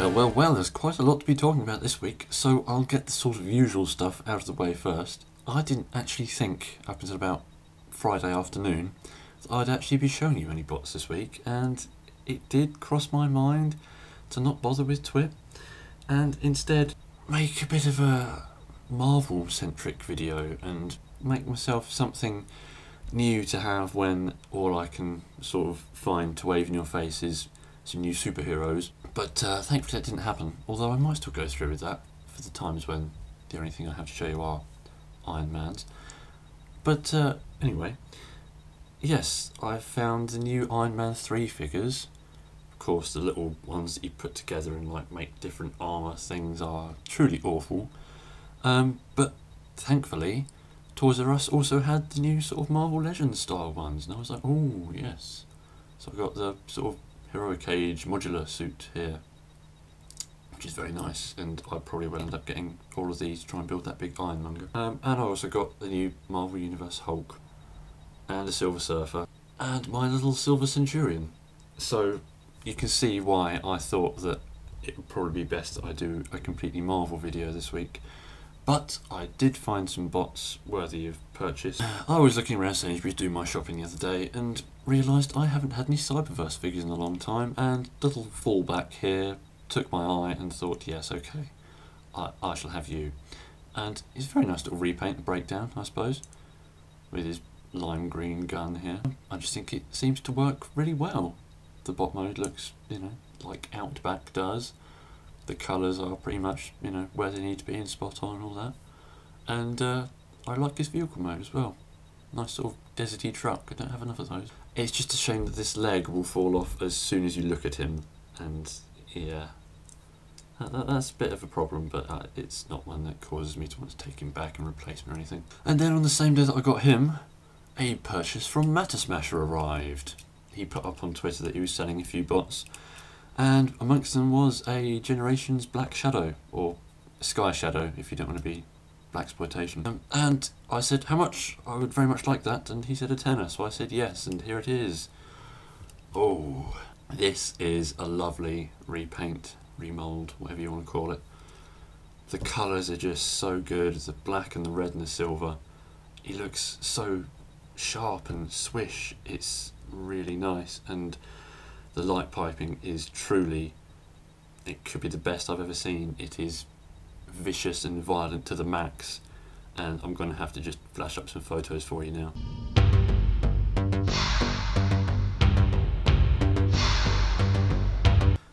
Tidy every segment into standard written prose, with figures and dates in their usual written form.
Well, there's quite a lot to be talking about this week, so I'll get the sort of usual stuff out of the way first. I didn't actually think, up until about Friday afternoon, that I'd actually be showing you any bots this week, and it did cross my mind to not bother with TWIP, and instead make a bit of a Marvel-centric video, and make myself something new to have when all I can sort of find to wave in your face is some new superheroes. But thankfully that didn't happen, although I might still go through with that for the times when the only thing I have to show you are Iron Mans. But anyway, yes, I've found the new Iron Man 3 figures. Of course, the little ones that you put together and like make different armour things are truly awful. But thankfully, Toys R Us also had the new sort of Marvel Legends style ones, and I was like, oh yes. So I've got the sort of Heroic Age modular suit here, which is very nice, and I probably will end up getting all of these to try and build that big Ironmonger. And I also got the new Marvel Universe Hulk, and a Silver Surfer, and my little Silver Centurion. So you can see why I thought that it would probably be best that I do a completely Marvel video this week. But I did find some bots worthy of purchase. I was looking around Sainsbury's doing my shopping the other day and realised I haven't had any Cyberverse figures in a long time, and little fallback here took my eye and thought, yes, okay, I shall have you. And it's a very nice little repaint and breakdown, I suppose, with his lime green gun here. I just think it seems to work really well. The bot mode looks, you know, like Outback does. The colours are pretty much, you know, where they need to be and spot on and all that. And I like his vehicle mode as well. Nice sort of deserty truck. I don't have enough of those. It's just a shame that this leg will fall off as soon as you look at him. And yeah, that's a bit of a problem, but it's not one that causes me to want to take him back and replace him or anything. And then on the same day that I got him, a purchase from Mattersmasher arrived. He put up on Twitter that he was selling a few bots, and amongst them was a Generations Black Shadow, or Sky Shadow if you don't want to be blaxploitation. And I said how much, I would very much like that, and he said a tenner, so I said yes, and here it is. Oh, this is a lovely repaint, remould, whatever you want to call it. The colours are just so good, the black and the red and the silver. He looks so sharp and swish, it's really nice, and the light piping is truly, it could be the best I've ever seen. It is vicious and violent to the max, and I'm going to have to just flash up some photos for you now.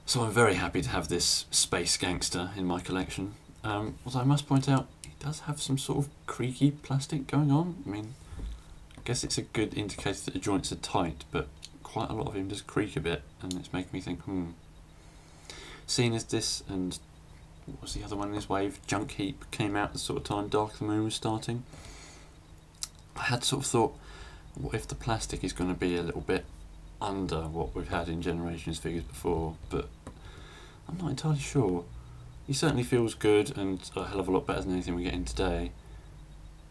So I'm very happy to have this space gangster in my collection. Although I must point out, he does have some sort of creaky plastic going on. I mean, I guess it's a good indicator that the joints are tight, but quite a lot of him does creak a bit, and it's making me think, Seeing as this, and what was the other one in this wave, Junk Heap, came out at the sort of time Dark of the Moon was starting, I had sort of thought, what if the plastic is going to be a little bit under what we've had in Generations figures before, but I'm not entirely sure. He certainly feels good and a hell of a lot better than anything we get in today,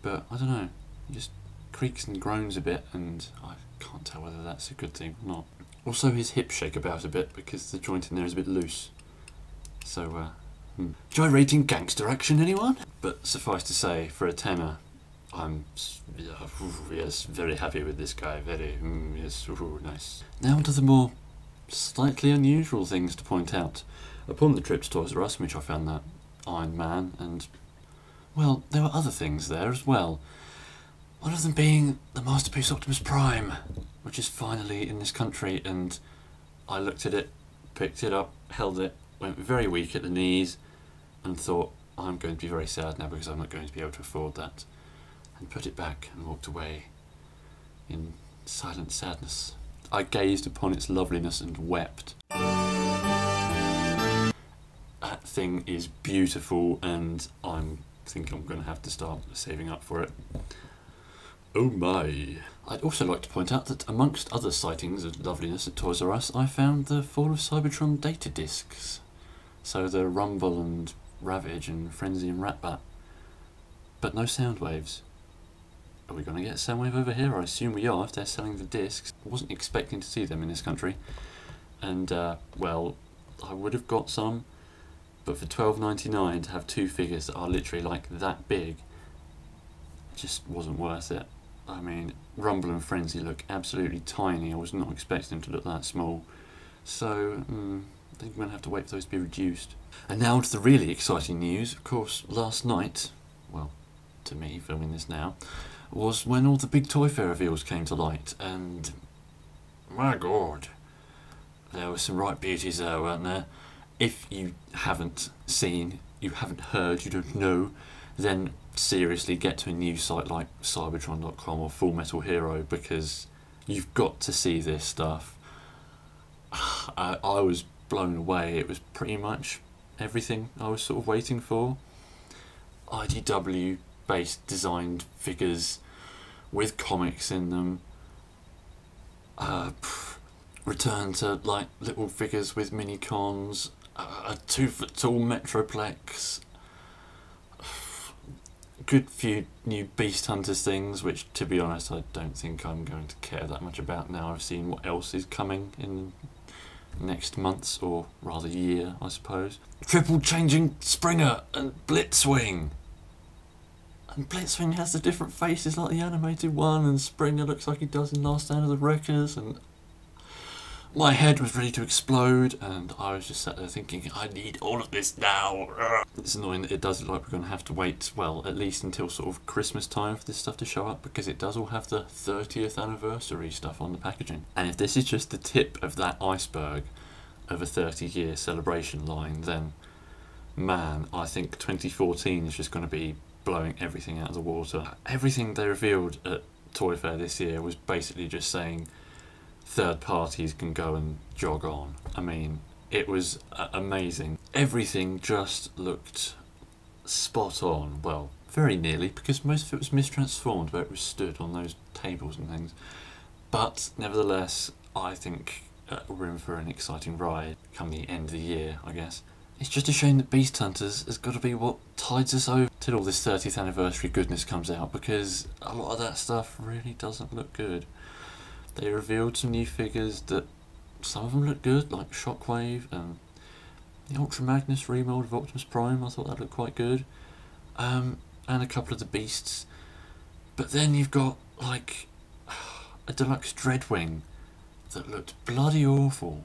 but I don't know, he just creaks and groans a bit, and I can't tell whether that's a good thing or not. Also, his hips shake about a bit because the joint in there is a bit loose. So, gyrating gangster action, anyone? But suffice to say, for a tenner, I'm yes, very happy with this guy. Very, yes, nice. Now to the more slightly unusual things to point out. Upon the trip to Toys R Us, in which I found that Iron Man, and well, there were other things there as well. One of them being the Masterpiece Optimus Prime, which is finally in this country, and I looked at it, picked it up, held it, went very weak at the knees, and thought, I'm going to be very sad now because I'm not going to be able to afford that, and put it back and walked away in silent sadness. I gazed upon its loveliness and wept. That thing is beautiful, and I think I'm going to have to start saving up for it. Oh my. I'd also like to point out that amongst other sightings of loveliness at Toys R Us, I found the Fall of Cybertron data discs. So the Rumble and Ravage and Frenzy and Ratbat. But no sound waves. Are we going to get a sound wave over here? I assume we are if they're selling the discs. I wasn't expecting to see them in this country. And, well, I would have got some, But for $12.99 to have two figures that are literally like that big, just wasn't worth it. I mean, Rumble and Frenzy look absolutely tiny. I was not expecting them to look that small. So, I think we're going to have to wait for those to be reduced. And now to the really exciting news. Of course, last night, well, to me, filming this now, was when all the big Toy Fair reveals came to light. And, my God, there were some right beauties there, weren't there? If you haven't seen, you haven't heard, you don't know, then seriously get to a news site like Cybertron.com or Full Metal Hero, because you've got to see this stuff. I was blown away. It was pretty much everything I was sort of waiting for. IDW based designed figures with comics in them. Return to like little figures with mini cons. A 2-foot tall Metroplex. Good few new Beast Hunters things, which to be honest I don't think I'm going to care that much about now I've seen what else is coming in next months, or rather year I suppose. Triple changing Springer and Blitzwing. And Blitzwing has the different faces like the animated one, and Springer looks like he does in Last Stand of the Wreckers, and my head was ready to explode, and I was just sat there thinking, I need all of this now. It's annoying that it does look like we're going to have to wait, well, at least until sort of Christmas time for this stuff to show up, because it does all have the 30th anniversary stuff on the packaging. And if this is just the tip of that iceberg of a 30-year celebration line, then, man, I think 2014 is just going to be blowing everything out of the water. Everything they revealed at Toy Fair this year was basically just saying, third parties can go and jog on. I mean, it was amazing. Everything just looked spot on. Well, very nearly, because most of it was mistransformed where it was stood on those tables and things. But nevertheless, I think we're in for an exciting ride come the end of the year, I guess. It's just a shame that Beast Hunters has got to be what tides us over till all this 30th anniversary goodness comes out, because a lot of that stuff really doesn't look good. They revealed some new figures that some of them look good, like Shockwave and the Ultra Magnus remold of Optimus Prime. I thought that looked quite good. And a couple of the Beasts. But then you've got like a deluxe Dreadwing that looked bloody awful.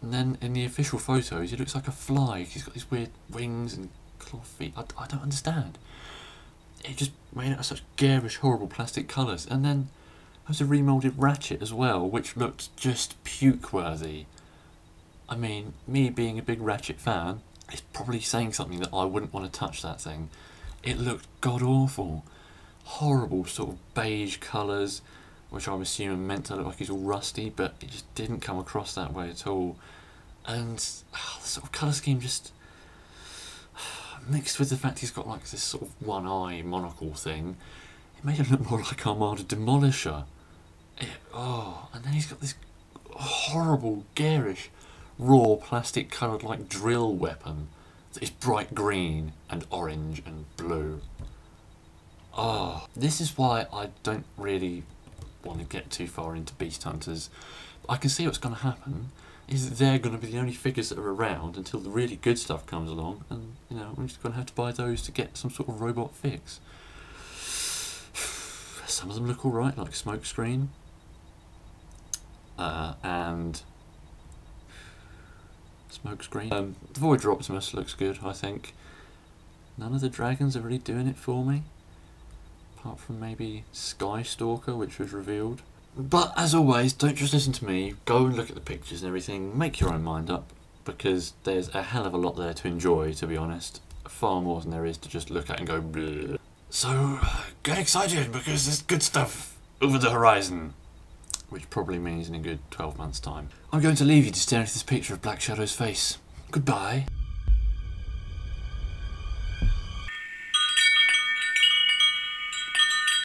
And then in the official photos, he looks like a fly. He's got these weird wings and claw feet. I don't understand. It just made it such garish, horrible plastic colours. And then there was a remoulded Ratchet as well, which looked just puke-worthy. I mean, me being a big Ratchet fan is probably saying something that I wouldn't want to touch that thing. It looked god-awful. Horrible sort of beige colours, which I'm assuming meant to look like he's all rusty, but it just didn't come across that way at all. And the sort of colour scheme just mixed with the fact he's got like this sort of one-eye monocle thing, it made him look more like Armada Demolisher. And then he's got this horrible, garish, raw, plastic-coloured like drill weapon that is bright green and orange and blue. This is why I don't really want to get too far into Beast Hunters. I can see what's going to happen is that they're going to be the only figures that are around until the really good stuff comes along, and you know, we're just going to have to buy those to get some sort of robot fix. Some of them look alright, like Smokescreen. And Smokescreen. The Voyager Optimus looks good, I think. None of the dragons are really doing it for me, apart from maybe Skystalker, which was revealed. But as always, don't just listen to me, go and look at the pictures and everything, make your own mind up, because there's a hell of a lot there to enjoy, to be honest. Far more than there is to just look at and go bleh. So, get excited, because there's good stuff over the horizon. Which probably means in a good 12 months' time. I'm going to leave you to stare into this picture of Black Shadow's face. Goodbye.